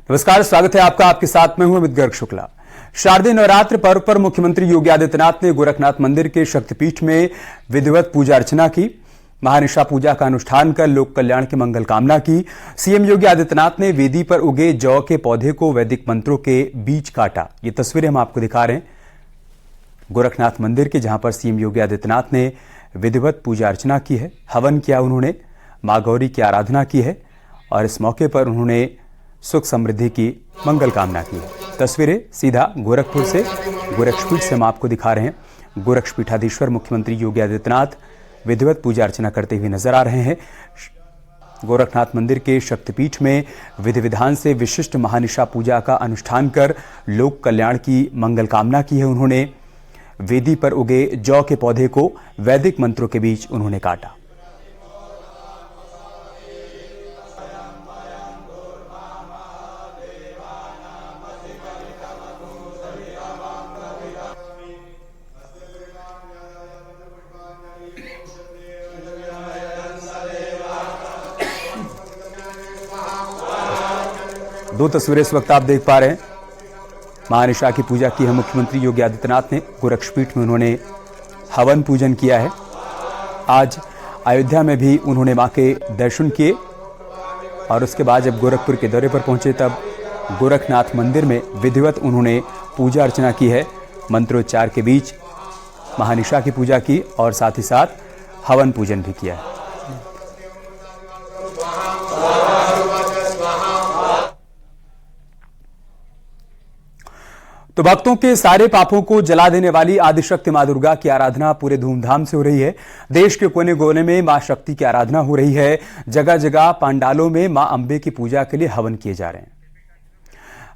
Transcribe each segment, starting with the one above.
नमस्कार, स्वागत है आपका। आपके साथ में हूं अमित गर्ग शुक्ला। शारदीय नवरात्र पर्व पर मुख्यमंत्री योगी आदित्यनाथ ने गोरखनाथ मंदिर के शक्तिपीठ में विधिवत पूजा अर्चना की। महानिशा पूजा का अनुष्ठान कर लोक कल्याण की मंगल कामना की। सीएम योगी आदित्यनाथ ने वेदी पर उगे जौ के पौधे को वैदिक मंत्रों के बीच काटा। ये तस्वीरें हम आपको दिखा रहे हैं गोरखनाथ मंदिर के, जहां पर सीएम योगी आदित्यनाथ ने विधिवत पूजा अर्चना की है, हवन किया, उन्होंने मां गौरी की आराधना की है और इस मौके पर उन्होंने सुख समृद्धि की मंगल कामना की है। तस्वीरें सीधा गोरखपुर से, गोरक्षपीठ से हम आपको दिखा रहे हैं। गोरक्षपीठाधीश्वर मुख्यमंत्री योगी आदित्यनाथ विधिवत पूजा अर्चना करते हुए नजर आ रहे हैं। गोरखनाथ मंदिर के शक्तिपीठ में विधि विधान से विशिष्ट महानिशा पूजा का अनुष्ठान कर लोक कल्याण की मंगल कामना की है। उन्होंने वेदी पर उगे जौ के पौधे को वैदिक मंत्रों के बीच उन्होंने काटा। दो तस्वीरें इस वक्त आप देख पा रहे हैं। महानिशा की पूजा की है मुख्यमंत्री योगी आदित्यनाथ ने। गोरक्षपीठ में उन्होंने हवन पूजन किया है। आज अयोध्या में भी उन्होंने मां के दर्शन किए और उसके बाद जब गोरखपुर के दौरे पर पहुंचे तब गोरखनाथ मंदिर में विधिवत उन्होंने पूजा अर्चना की है। मंत्रोच्चार के बीच महानिशा की पूजा की और साथ ही साथ हवन पूजन भी किया है। तो भक्तों के सारे पापों को जला देने वाली आदिशक्ति मां दुर्गा की आराधना पूरे धूमधाम से हो रही है। देश के कोने कोने में मां शक्ति की आराधना हो रही है। जगह जगह पंडालों में मां अंबे की पूजा के लिए हवन किए जा रहे हैं।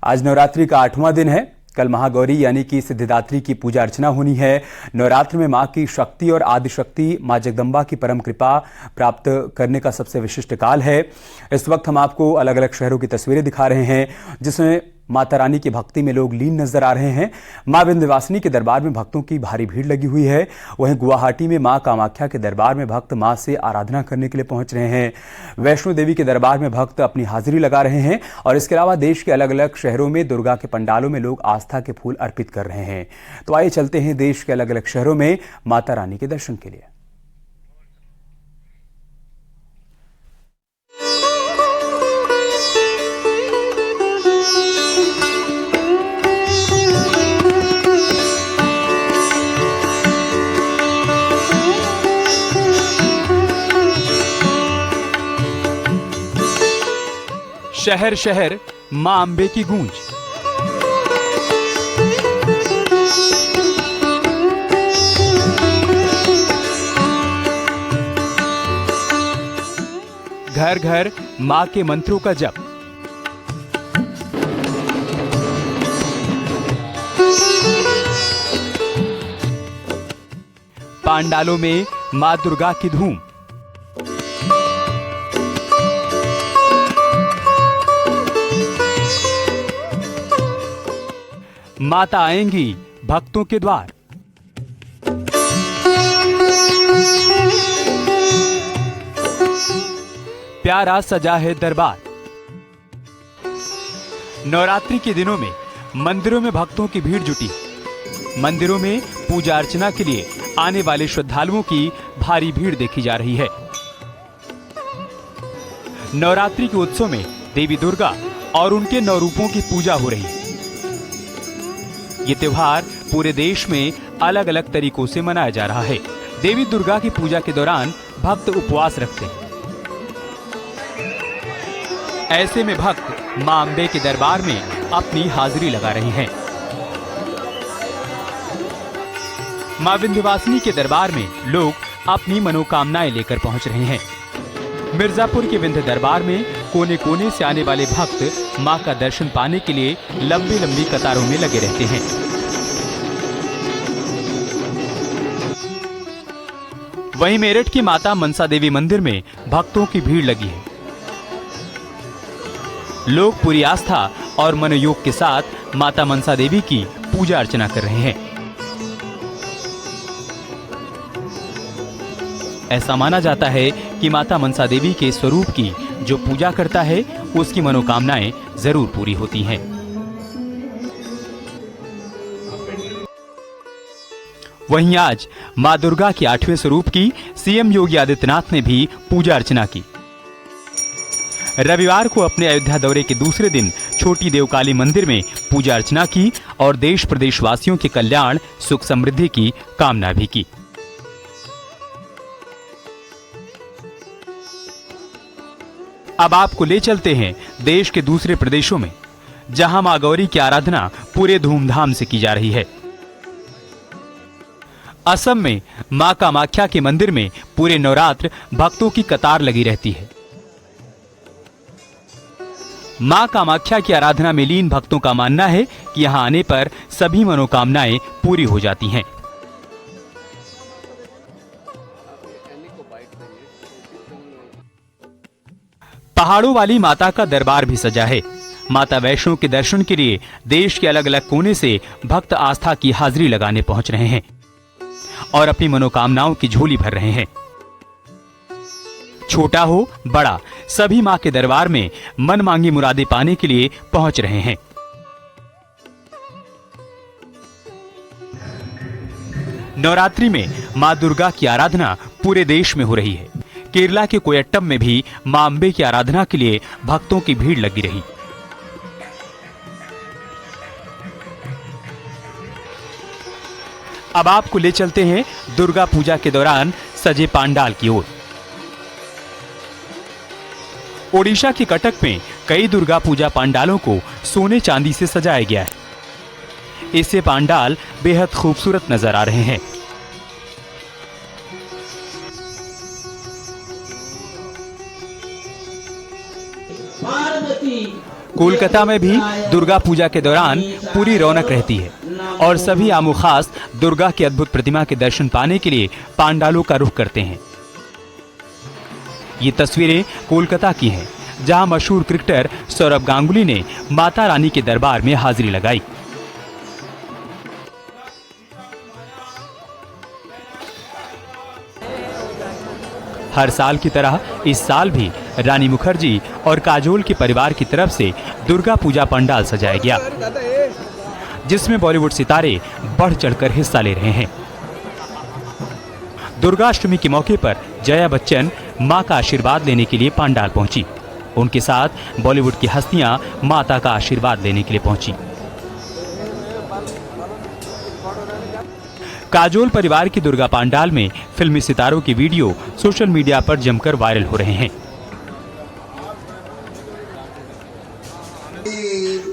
आज नवरात्रि का 8वां दिन है। कल महागौरी यानी कि सिद्धिदात्री की पूजा अर्चना होनी है। नवरात्र में मां की शक्ति और आदिशक्ति मां जगदम्बा की परम कृपा प्राप्त करने का सबसे विशिष्ट काल है। इस वक्त हम आपको अलग अलग शहरों की तस्वीरें दिखा रहे हैं जिसमें माता रानी की भक्ति में लोग लीन नजर आ रहे हैं। मां विंध्यवासिनी के दरबार में भक्तों की भारी भीड़ लगी हुई है। वहीं गुवाहाटी में मां कामाख्या के दरबार में भक्त मां से आराधना करने के लिए पहुंच रहे हैं। वैष्णो देवी के दरबार में भक्त अपनी हाजिरी लगा रहे हैं और इसके अलावा देश के अलग अलग शहरों में दुर्गा के पंडालों में लोग आस्था के फूल अर्पित कर रहे हैं। तो आइए चलते हैं देश के अलग अलग शहरों में माता रानी के दर्शन के लिए। शहर शहर मां अंबे की गूंज। घर घर मां के मंत्रों का जप। पांडालों में मां दुर्गा की धूम। माता आएंगी भक्तों के द्वार। प्यारा सजा है दरबार। नवरात्रि के दिनों में मंदिरों में भक्तों की भीड़ जुटी। मंदिरों में पूजा अर्चना के लिए आने वाले श्रद्धालुओं की भारी भीड़ देखी जा रही है। नवरात्रि के उत्सव में देवी दुर्गा और उनके 9 रूपों की पूजा हो रही है। ये त्योहार पूरे देश में अलग अलग तरीकों से मनाया जा रहा है। देवी दुर्गा की पूजा के दौरान भक्त उपवास रखते हैं। ऐसे में भक्त मां अंबे के दरबार में अपनी हाजिरी लगा रहे हैं। मां विंध्यवासिनी के दरबार में लोग अपनी मनोकामनाएं लेकर पहुंच रहे हैं। मिर्जापुर के विंध्य दरबार में कोने कोने से आने वाले भक्त मां का दर्शन पाने के लिए लंबी लंबी कतारों में लगे रहते हैं। वहीं मेरठ की माता मनसा देवी मंदिर में भक्तों की भीड़ लगी है। लोग पूरी आस्था और मनोयोग के साथ माता मनसा देवी की पूजा अर्चना कर रहे हैं। ऐसा माना जाता है कि माता मनसा देवी के स्वरूप की जो पूजा करता है उसकी मनोकामनाएं जरूर पूरी होती हैं। वहीं आज मां दुर्गा के 8वें स्वरूप की सीएम योगी आदित्यनाथ ने भी पूजा अर्चना की। रविवार को अपने अयोध्या दौरे के दूसरे दिन छोटी देवकाली मंदिर में पूजा अर्चना की और देश प्रदेश वासियों के कल्याण, सुख समृद्धि की कामना भी की। अब आपको ले चलते हैं देश के दूसरे प्रदेशों में, जहां मां गौरी की आराधना पूरे धूमधाम से की जा रही है। असम में मां कामाख्या के मंदिर में पूरे नवरात्र भक्तों की कतार लगी रहती है। मां कामाख्या की आराधना में लीन भक्तों का मानना है कि यहां आने पर सभी मनोकामनाएं पूरी हो जाती हैं। पहाड़ों वाली माता का दरबार भी सजा है। माता वैष्णो के दर्शन के लिए देश के अलग अलग कोने से भक्त आस्था की हाजिरी लगाने पहुंच रहे हैं और अपनी मनोकामनाओं की झोली भर रहे हैं। छोटा हो बड़ा, सभी मां के दरबार में मन मांगी मुरादें पाने के लिए पहुंच रहे हैं। नवरात्रि में मां दुर्गा की आराधना पूरे देश में हो रही है। केरला के कोयट्टम में भी मां अंबे की आराधना के लिए भक्तों की भीड़ लगी रही। अब आपको ले चलते हैं दुर्गा पूजा के दौरान सजे पांडाल की ओर। ओडिशा के कटक में कई दुर्गा पूजा पांडालों को सोने चांदी से सजाया गया है। इससे पांडाल बेहद खूबसूरत नजर आ रहे हैं। कोलकाता में भी दुर्गा पूजा के दौरान पूरी रौनक रहती है और सभी आमोखास दुर्गा की अद्भुत प्रतिमा के दर्शन पाने के लिए पांडालों का रुख करते हैं। ये तस्वीरें कोलकाता की हैं, जहां मशहूर क्रिकेटर सौरभ गांगुली ने माता रानी के दरबार में हाजिरी लगाई। हर साल की तरह इस साल भी रानी मुखर्जी और काजोल के परिवार की तरफ से दुर्गा पूजा पंडाल सजाया गया, जिसमें बॉलीवुड सितारे बढ़ चढ़कर हिस्सा ले रहे हैं। दुर्गाष्टमी के मौके पर जया बच्चन मां का आशीर्वाद लेने के लिए पंडाल पहुंची। उनके साथ बॉलीवुड की हस्तियां माता का आशीर्वाद लेने के लिए पहुंची। काजोल परिवार की दुर्गा पंडाल में फिल्मी सितारों की वीडियो सोशल मीडिया पर जमकर वायरल हो रहे हैं।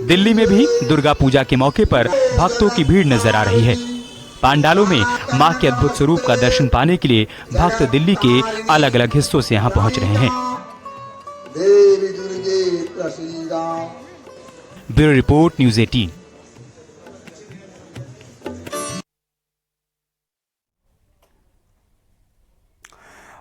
दिल्ली में भी दुर्गा पूजा के मौके पर भक्तों की भीड़ नजर आ रही है। पंडालों में मां के अद्भुत स्वरूप का दर्शन पाने के लिए भक्त दिल्ली के अलग अलग हिस्सों से यहां पहुंच रहे हैं। Bureau report, news 18।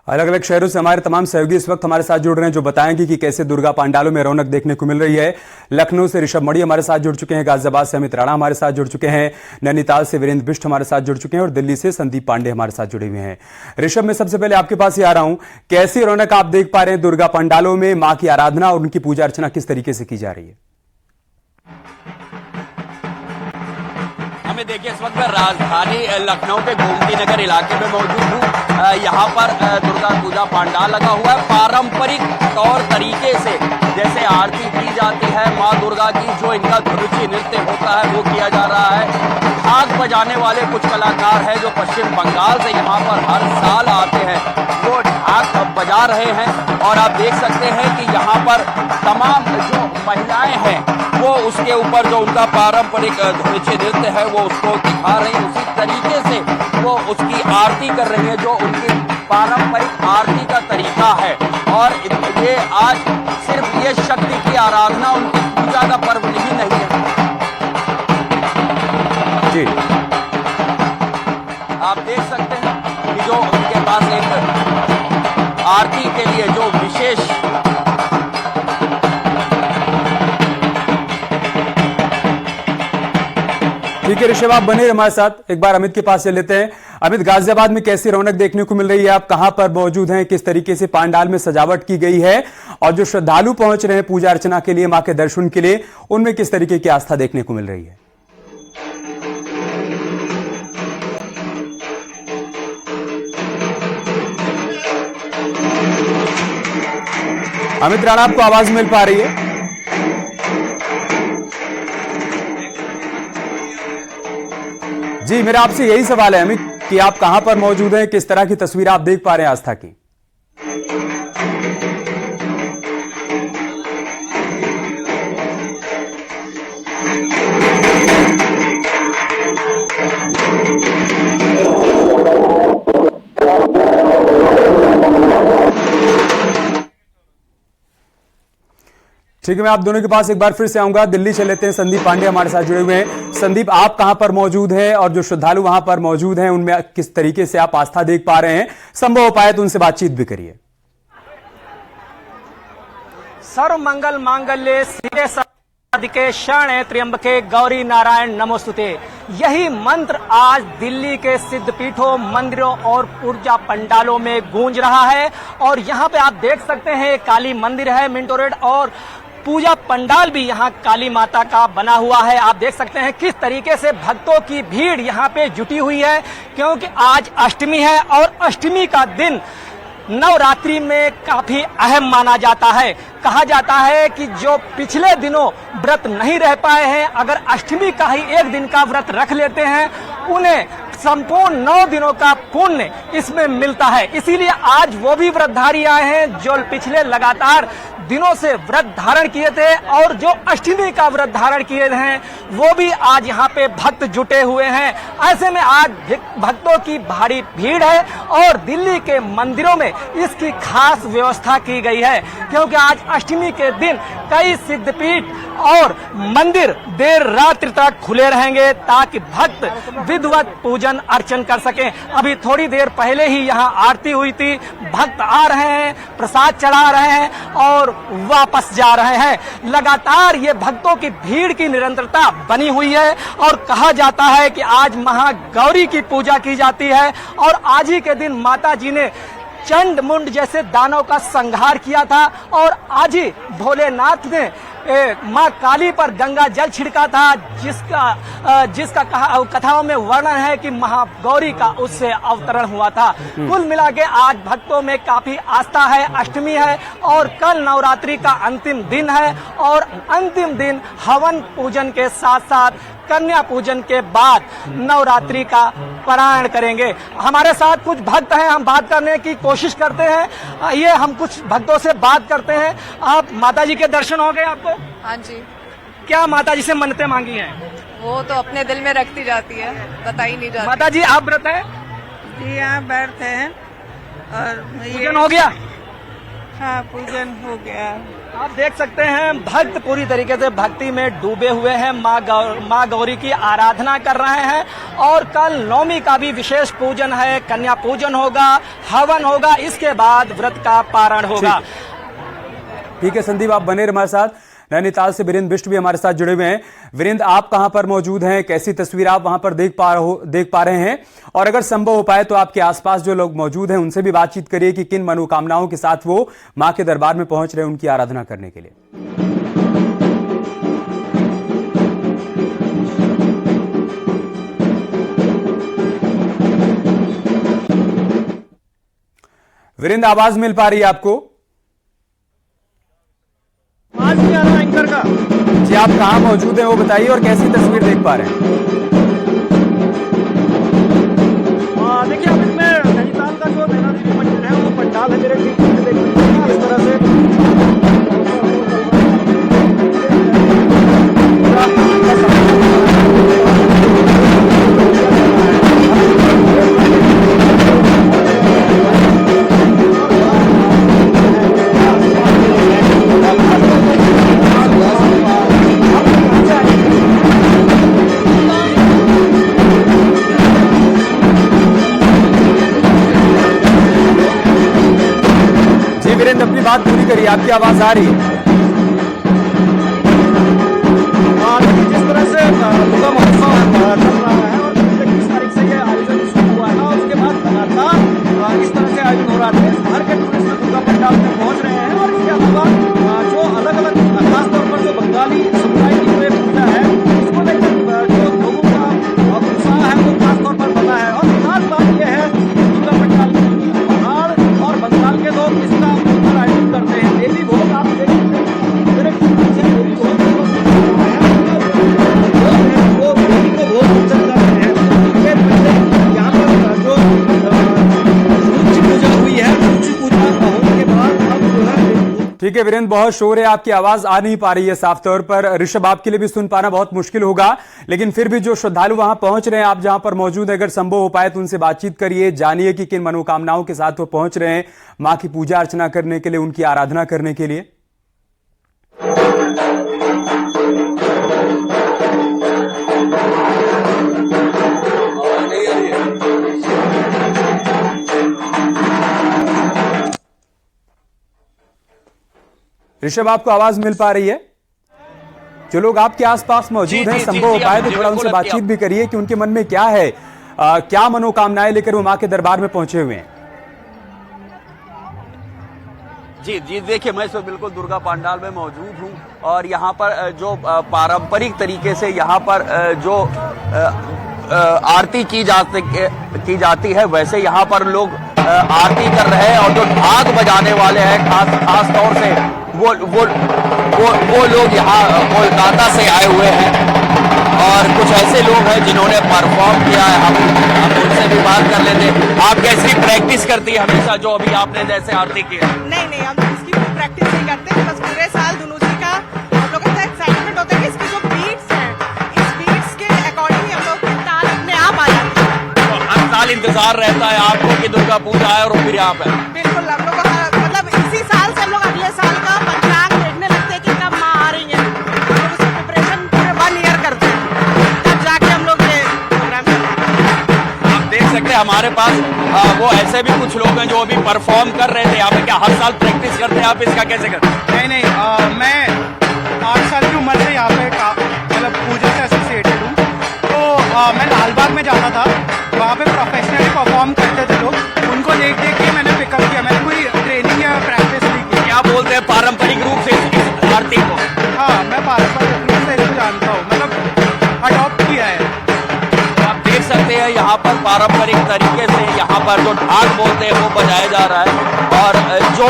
अलग अलग शहरों से हमारे तमाम सहयोगी इस वक्त हमारे साथ जुड़ रहे हैं, जो बताएंगे कि कैसे दुर्गा पंडालों में रौनक देखने को मिल रही है। लखनऊ से ऋषभ मणि हमारे साथ जुड़ चुके हैं, गाजियाबाद से अमित राणा हमारे साथ जुड़ चुके हैं, नैनीताल से वीरेंद्र बिष्ट हमारे साथ जुड़ चुके हैं और दिल्ली से संदीप पांडे हमारे साथ जुड़े हुए हैं। ऋषभ, मैं सबसे पहले आपके पास ही आ रहा हूं, कैसी रौनक आप देख पा रहे हैं दुर्गा पंडालों में? मां की आराधना और उनकी पूजा अर्चना किस तरीके से की जा रही है? हमें देखिए, इस वक्त मैं राजधानी लखनऊ के गोमती नगर इलाके में मौजूद हूँ। यहाँ पर दुर्गा पूजा पंडाल लगा हुआ है। पारंपरिक तौर तरीके से जैसे आरती की जाती है माँ दुर्गा की, जो इनका धुनुची नृत्य होता है वो किया जा रहा है। ढाक बजाने वाले कुछ कलाकार हैं जो पश्चिम बंगाल से यहाँ पर हर साल आते हैं, वो ढाक बजा रहे हैं। और आप देख सकते हैं कि यहाँ पर तमाम जो महिलाएं हैं वो उसके ऊपर जो उनका पारंपरिक धुनुची नृत्य है वो उसको दिखा रही है। उसी तरीके से वो उसकी आरती कर रही है, जो उनकी पारंपरिक आरती का तरीका है। और ये आज सिर्फ ये शक्ति की आराधना, उनकी पूजा का पर्व नहीं है जी। आप देख सकते हैं कि जो उनके पास एक आरती के लिए जो विशेष ठीक है ऋषभ, आप बने रहिए हमारे साथ। एक बार अमित के पास चल लेते हैं। अमित, गाजियाबाद में कैसी रौनक देखने को मिल रही है? आप कहां पर मौजूद हैं? किस तरीके से पांडाल में सजावट की गई है? और जो श्रद्धालु पहुंच रहे हैं पूजा अर्चना के लिए, मां के दर्शन के लिए, उनमें किस तरीके की आस्था देखने को मिल रही है? अमित राणा, आपको आवाज मिल पा रही है? जी, मेरा आपसे यही सवाल है अमित कि आप कहां पर मौजूद हैं, किस तरह की तस्वीर आप देख पा रहे हैं आस्था की? ठीक है, मैं आप दोनों के पास एक बार फिर से आऊंगा। दिल्ली चले लेते हैं, संदीप पांडे हमारे साथ जुड़े हुए हैं। संदीप, आप कहां पर मौजूद हैं और जो श्रद्धालु वहां पर मौजूद हैं उनमें किस तरीके से आप आस्था देख पा रहे हैं? संभव हो पाए तो उनसे बातचीत भी करिए। सर्व मंगल मांगल्ये शिवे साधिके शरणे त्र्यंबके गौरी नारायण नमोस्तुते। यही मंत्र आज दिल्ली के सिद्धपीठों, मंदिरों और पूजा पंडालों में गूंज रहा है। और यहाँ पे आप देख सकते हैं काली मंदिर है मिंटो रोड, और पूजा पंडाल भी यहाँ काली माता का बना हुआ है। आप देख सकते हैं किस तरीके से भक्तों की भीड़ यहाँ पे जुटी हुई है, क्योंकि आज अष्टमी है और अष्टमी का दिन नवरात्रि में काफी अहम माना जाता है। कहा जाता है कि जो पिछले दिनों व्रत नहीं रह पाए हैं, अगर अष्टमी का ही एक दिन का व्रत रख लेते हैं, उन्हें संपूर्ण 9 दिनों का पुण्य इसमें मिलता है। इसीलिए आज वो भी व्रतधारी आए हैं जो पिछले लगातार दिनों से व्रत धारण किए थे, और जो अष्टमी का व्रत धारण किए हैं वो भी आज यहाँ पे भक्त जुटे हुए हैं। ऐसे में आज भक्तों की भारी भीड़ है और दिल्ली के मंदिरों में इसकी खास व्यवस्था की गई है, क्योंकि आज अष्टमी के दिन कई सिद्धपीठ और मंदिर देर रात्रि तक खुले रहेंगे ताकि भक्त विधिवत पूजन अर्चन कर सकें। अभी थोड़ी देर पहले ही यहाँ आरती हुई थी, भक्त आ रहे हैं, प्रसाद चढ़ा रहे हैं और वापस जा रहे हैं। लगातार ये भक्तों की भीड़ की निरंतरता बनी हुई है, और कहा जाता है कि आज महागौरी की पूजा की जाती है, और आज ही के दिन माता जी ने चंड मुंड जैसे दानव का संहार किया था, और आज ही भोलेनाथ ने माँ काली पर गंगा जल छिड़का था, जिसका कथाओं में वर्णन है कि महागौरी का उससे अवतरण हुआ था। कुल मिला के आज भक्तों में काफी आस्था है। अष्टमी है और कल नवरात्रि का अंतिम दिन है, और अंतिम दिन हवन पूजन के साथ साथ कन्या पूजन के बाद नवरात्रि का पारायण करेंगे। हमारे साथ कुछ भक्त हैं, हम बात करने की कोशिश करते हैं। ये हम कुछ भक्तों से बात करते हैं। आप माता जी के दर्शन हो गए आपको? हाँ जी। क्या माता जी से मन्नतें मांगी हैं? वो तो अपने दिल में रखती जाती है, बताई नहीं जाती। माता जी आप व्रत है? जी हाँ, व्रत है। और पूजन हो गया? हाँ, पूजन हो गया। आप देख सकते हैं भक्त पूरी तरीके से भक्ति में डूबे हुए हैं, माँ गौरी की आराधना कर रहे हैं। और कल नवमी का भी विशेष पूजन है, कन्या पूजन होगा, हवन होगा, इसके बाद व्रत का पारण होगा। ठीक है संदीप, आप बने रहिए हमारे साथ। नैनीताल से वीरेंद्र बिष्ट भी हमारे साथ जुड़े हुए हैं। वीरेंद्र, आप कहां पर मौजूद हैं? कैसी तस्वीर आप वहां पर देख पा रहे हैं? और अगर संभव हो पाए तो आपके आसपास जो लोग मौजूद हैं उनसे भी बातचीत करिए कि किन मनोकामनाओं के साथ वो मां के दरबार में पहुंच रहे हैं उनकी आराधना करने के लिए। वीरेंद्र, आवाज मिल पा रही है आपको? आज भी आ रहा एंकर का। जी, आप कहां मौजूद हैं वो बताइए और कैसी तस्वीर देख पा रहे हैं? देखिए, अभी मैं नैनीताल का जो नैना देवी मंदिर है वो पंडाल है मेरे ठीक देखिए इस तरह से अपनी बात पूरी करिए, आपकी आवाज आ रही है? जिस तरह से दुर्गा महोत्सव चल रहा है और पिछले 20 तारीख से ये आयोजन शुरू हुआ था। उसके बाद लगातार इस तरह से आयोजन हो रहा है। बाहर के टूरिस्ट दुर्गा पंडाल में पहुंच रहे हैं और इसके अलावा जो अलग अलग खासतौर पर जो बंगाली समुदाय की जो पूजा है उसको लेकर जो लोगों का उत्साह है वो खासतौर पर बना है। और खास बात यह है दुर्गा पंडाल की बिहार और बंगाल के लोग इसका आयोजन करते हैं। देवी भोग आप देख सकते हैं, मेरे पीछे देवी भोग वो देवी को भोग चल रहे हैं। इसके पहले यहाँ पर जो सूची पूजा हुई है, सूची पूजा होने के बाद अब जो है ठीक है वीरेंद्र, बहुत शोर है, आपकी आवाज आ नहीं पा रही है साफ तौर पर। ऋषभ, आपके लिए भी सुन पाना बहुत मुश्किल होगा, लेकिन फिर भी जो श्रद्धालु वहां पहुंच रहे हैं, आप जहां पर मौजूद है, अगर संभव हो पाए तो उनसे बातचीत करिए, जानिए कि किन मनोकामनाओं के साथ वो पहुंच रहे हैं मां की पूजा अर्चना करने के लिए, उनकी आराधना करने के लिए। ऋषभ, आपको आवाज मिल पा रही है? जो लोग आपके आसपास मौजूद हैं, संभव हो पाए तो थोड़ा उनसे बातचीत भी करिए कि उनके मन में क्या है, क्या मनोकामनाएं लेकर वो मां के दरबार में पहुंचे हुए हैं। जी जी, देखिए मैं इस वक्त बिल्कुल दुर्गा पंडाल में मौजूद हूं और यहाँ पर जो पारंपरिक तरीके से यहाँ पर जो आरती की जाती है, वैसे यहाँ पर लोग आरती कर रहे हैं और जो ढाक बजाने वाले हैं खास तौर से वो लोग यहाँ कोलकाता से आए हुए हैं और कुछ ऐसे लोग हैं जिन्होंने परफॉर्म किया है। हम उनसे भी बात कर लेते हैं। आप कैसी प्रैक्टिस करती है हमेशा जो अभी आपने जैसे आरती की है? नहीं, हम इसकी प्रैक्टिस नहीं करते, बस पूरे साल धुनु जी का हम लोग का एक्साइटमेंट होता है कि इसकी जो बीट्स हैं, इस बीट्स के अकॉर्डिंग हम लोग की ताल अपने आप आ जाती है। तो हर साल इंतजार रहता है आपको कि दुर्गा पूजा है और फिर आप है? बिल्कुल, हम लोग मतलब इसी साल से हम लोग अगले साल का पंचांग देखने लगते हैं कि कब माँ आ रही है। हम लोग उसकी प्रिपरेशन पूरे 1 ईयर करते हैं, तब जाके हम लोग ये प्रोग्राम करते हैं। आप देख सकते हैं हमारे पास वो ऐसे भी कुछ लोग हैं जो अभी परफॉर्म कर रहे थे यहाँ पे। क्या हर साल प्रैक्टिस करते हैं आप? इसका कैसे करते हैं? नहीं, मैं 8 साल की उम्र से यहाँ पे मतलब पूजा से एसोसिएटेड हूँ। तो मैं लालबाग में जाता था, वहाँ पे प्रोफेशनली परफॉर्म करते थे लोग, उनको देख के मैंने पिकअप किया। मैंने कोई ट्रेनिंग या प्रैक्टिस नहीं की। क्या बोलते हैं पारंपरिक रूप से इस आरती को? हाँ, मैं पारंपरिक रूप से इसको जानता हूँ, मतलब अडॉप्ट किया है। आप देख सकते हैं यहाँ पर पारंपरिक तरीके से यहाँ पर जो ढाक बोलते हैं वो बजाया जा रहा है और जो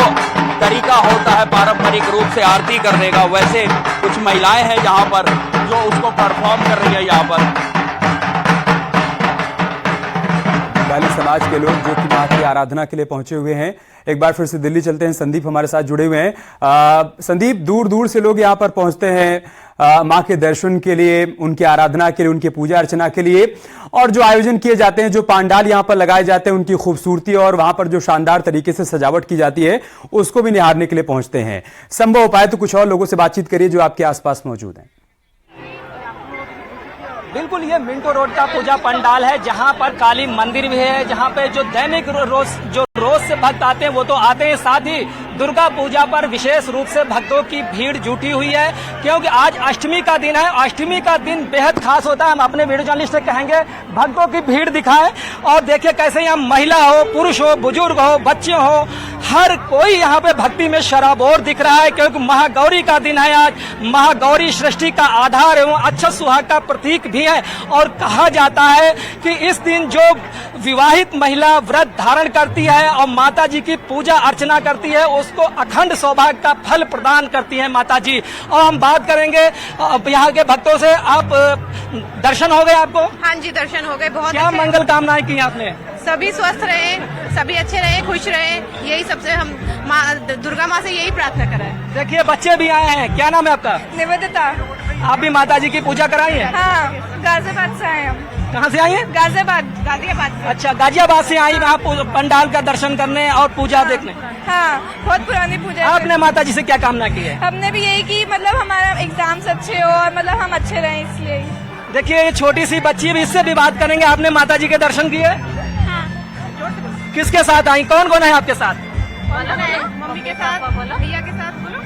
तरीका होता है पारंपरिक रूप से आरती करने का, वैसे कुछ महिलाएं हैं यहाँ पर जो उसको परफॉर्म कर रही है। यहाँ पर बंगाली समाज के लोग जो कि मां की आराधना के लिए पहुंचे हुए हैं। एक बार फिर से दिल्ली चलते हैं, संदीप हमारे साथ जुड़े हुए हैं। संदीप, दूर दूर से लोग यहाँ पर पहुंचते हैं मां के दर्शन के लिए, उनकी आराधना के लिए, उनकी पूजा अर्चना के लिए, और जो आयोजन किए जाते हैं, जो पंडाल यहाँ पर लगाए जाते हैं, उनकी खूबसूरती और वहां पर जो शानदार तरीके से सजावट की जाती है उसको भी निहारने के लिए पहुंचते हैं। संभव हो पाए तो कुछ और लोगों से बातचीत करिए जो आपके आसपास मौजूद हैं। बिल्कुल, ये मिंटो रोड का पूजा पंडाल है जहां पर काली मंदिर भी है, जहां पे जो दैनिक रोज से भक्त आते हैं वो तो आते हैं, साथ ही दुर्गा पूजा पर विशेष रूप से भक्तों की भीड़ जुटी हुई है, क्योंकि आज अष्टमी का दिन है। अष्टमी का दिन बेहद खास होता है। हम अपने वीडियो जर्नलिस्ट से कहेंगे भक्तों की भीड़ दिखाएं और देखिए कैसे यहाँ महिला हो, पुरुष हो, बुजुर्ग हो, बच्चे हो, हर कोई यहाँ पे भक्ति में शराबोर दिख रहा है, क्योंकि महागौरी का दिन है आज। महागौरी सृष्टि का आधार एवं अच्छा सुहाग का प्रतीक भी है और कहा जाता है कि इस दिन जो विवाहित महिला व्रत धारण करती है और माता जी की पूजा अर्चना करती है उसको अखंड सौभाग्य का फल प्रदान करती है माता जी। और हम बात करेंगे यहाँ के भक्तों से। आप दर्शन हो गए आपको? हाँ जी, दर्शन हो गए। बहुत क्या मंगल कामनाएं की आपने? सभी स्वस्थ रहे, सभी अच्छे रहे, खुश रहे, यही सबसे हम दुर्गा माँ से यही प्रार्थना करें। देखिए बच्चे भी आए हैं। क्या नाम है आपका? निवेदिता। आप भी माता जी की पूजा कराई है? हाँ, गाजियाबाद से आए हम। कहाँ से आई हैं? गाजियाबाद। अच्छा, गाजियाबाद से आई आप पंडाल का दर्शन करने और पूजा देखने? हाँ, बहुत पुरानी पूजा। आपने माता जी से क्या कामना की है? हमने भी यही की, मतलब हमारा एग्जाम्स अच्छे हो और मतलब हम अच्छे रहें, इसलिए। देखिए ये छोटी सी बच्ची भी, इससे भी बात करेंगे। आपने माता जी के दर्शन किए? हाँ। किसके साथ आई? कौन कौन है आपके साथ? मम्मी के साथ, भैया के साथ। बोलो।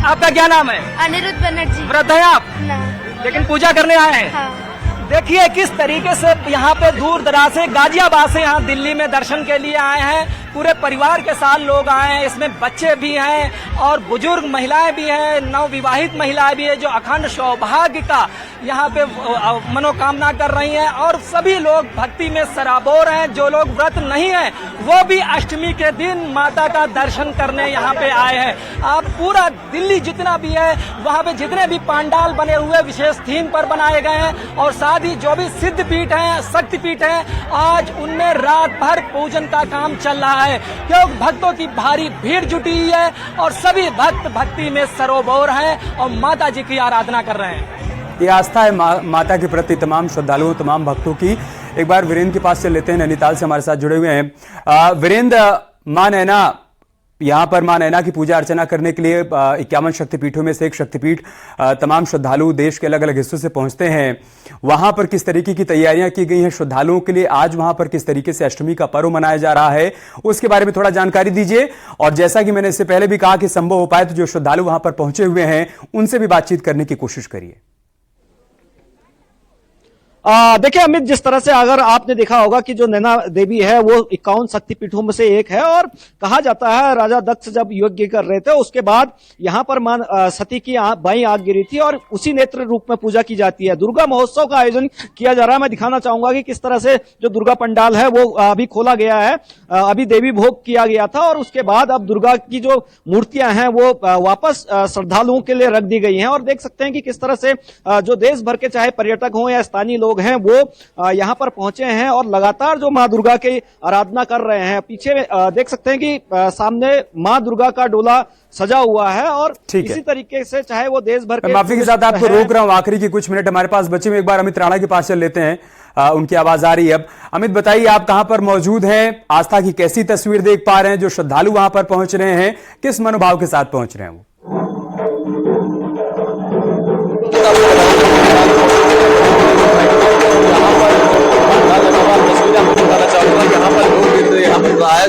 आपका क्या नाम है? अनिरुद्ध बनर्जी। व्रत है आप? ना। लेकिन पूजा करने आए हैं? हाँ। देखिए किस तरीके से यहाँ पे दूर दराज से गाजियाबाद से यहाँ दिल्ली में दर्शन के लिए आए हैं। पूरे परिवार के साथ लोग आए हैं, इसमें बच्चे भी हैं और बुजुर्ग महिलाएं भी हैं, नवविवाहित महिलाएं भी हैं जो अखंड सौभाग्य का यहाँ पे मनोकामना कर रही हैं। और सभी लोग भक्ति में सराबोर हैं। जो लोग व्रत नहीं है वो भी अष्टमी के दिन माता का दर्शन करने यहाँ पे आए हैं। आप पूरा दिल्ली जितना भी है वहाँ पे जितने भी पंडाल बने हुए विशेष थीम पर बनाए गए हैं और साथ ही जो भी सिद्ध पीठ है, शक्तिपीठ है, आज उनमें रात भर पूजन का काम चल रहा है क्योंकि भक्तों की भारी भीड़ जुटी हुई है और सभी भक्त भक्ति में सरोबोर हैं और माता जी की आराधना कर रहे हैं। ये आस्था है माता के प्रति तमाम श्रद्धालुओं, तमाम भक्तों की। एक बार वीरेंद्र के पास से लेते हैं, नैनीताल से हमारे साथ जुड़े हुए हैं। वीरेंद्र, मां नैना, यहाँ पर मां नैना की पूजा अर्चना करने के लिए 51 शक्तिपीठों में से एक शक्तिपीठ तमाम श्रद्धालु देश के अलग अलग हिस्सों से पहुंचते हैं। वहां पर किस तरीके की तैयारियां की गई हैं श्रद्धालुओं के लिए? आज वहां पर किस तरीके से अष्टमी का पर्व मनाया जा रहा है, उसके बारे में थोड़ा जानकारी दीजिए। और जैसा कि मैंने इससे पहले भी कहा कि संभव हो पाए तो जो श्रद्धालु वहां पर पहुंचे हुए हैं उनसे भी बातचीत करने की कोशिश करिए। देखिए अमित, जिस तरह से अगर आपने देखा होगा कि जो नैना देवी है वो 51 शक्तिपीठों में से एक है और कहा जाता है राजा दक्ष जब यज्ञ कर रहे थे उसके बाद यहाँ पर मां सती की बाईं आंख गिरी थी और उसी नेत्र रूप में पूजा की जाती है। दुर्गा महोत्सव का आयोजन किया जा रहा है। मैं दिखाना चाहूंगा कि किस तरह से जो दुर्गा पंडाल है वो अभी खोला गया है। अभी देवी भोग किया गया था और उसके बाद अब दुर्गा की जो मूर्तियां हैं वो वापस श्रद्धालुओं के लिए रख दी गई हैं। और देख सकते हैं कि किस तरह से जो देश भर के चाहे पर्यटक हों या स्थानीय लोग हैं वो यहाँ पर पहुंचे हैं और लगातार जो मां दुर्गा की आराधना कर रहे हैं। पीछे देख सकते हैं कि सामने मां दुर्गा का डोला सजा हुआ है और इसी तरीके से चाहे वो देश भर के, माफी के साथ आपको रोक रहा हूं, आखिरी की कुछ मिनट हमारे पास बचे हुए। एक बार अमित राणा के पास चल लेते हैं, उनकी आवाज आ रही है अब। अमित, बताइए आप कहां पर मौजूद हैं, आस्था की कैसी तस्वीर देख पा रहे हैं? जो श्रद्धालु वहां पर पहुंच रहे हैं किस मनोभाव के साथ पहुंच रहे हैं वो?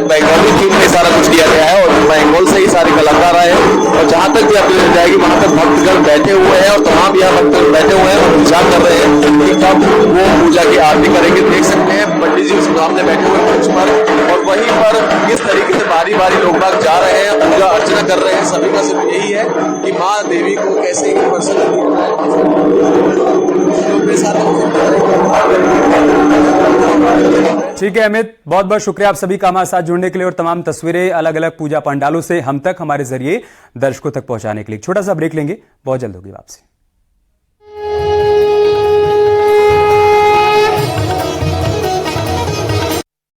बंगाली थीम में सारा कुछ किया गया है और बंगाल से ही सारे कलाकार आए हैं और जहाँ तक भी अपील जाएगी वहां तक भक्तगण बैठे हुए हैं और तमाम यहाँ भक्तगण बैठे हुए हैं और विचार कर रहे हैं कि कब वो पूजा की आरती करेंगे। देख सकते हैं पंडित जी सामने बैठे हुए मंच पर और वहीं पर किस तरीके से बारी बारी लोग बाग जा रहे हैं, पूजा अर्चना कर रहे हैं। सभी का सिर्फ यही है कि माँ देवी को कैसे ही प्रसन्न ठीक है अमित, बहुत बहुत शुक्रिया आप सभी का हमारे साथ जुड़ने के लिए और तमाम तस्वीरें अलग अलग पूजा पंडालों से हम तक हमारे जरिए दर्शकों तक पहुंचाने के लिए। छोटा सा ब्रेक लेंगे, बहुत जल्द होगी वापसी।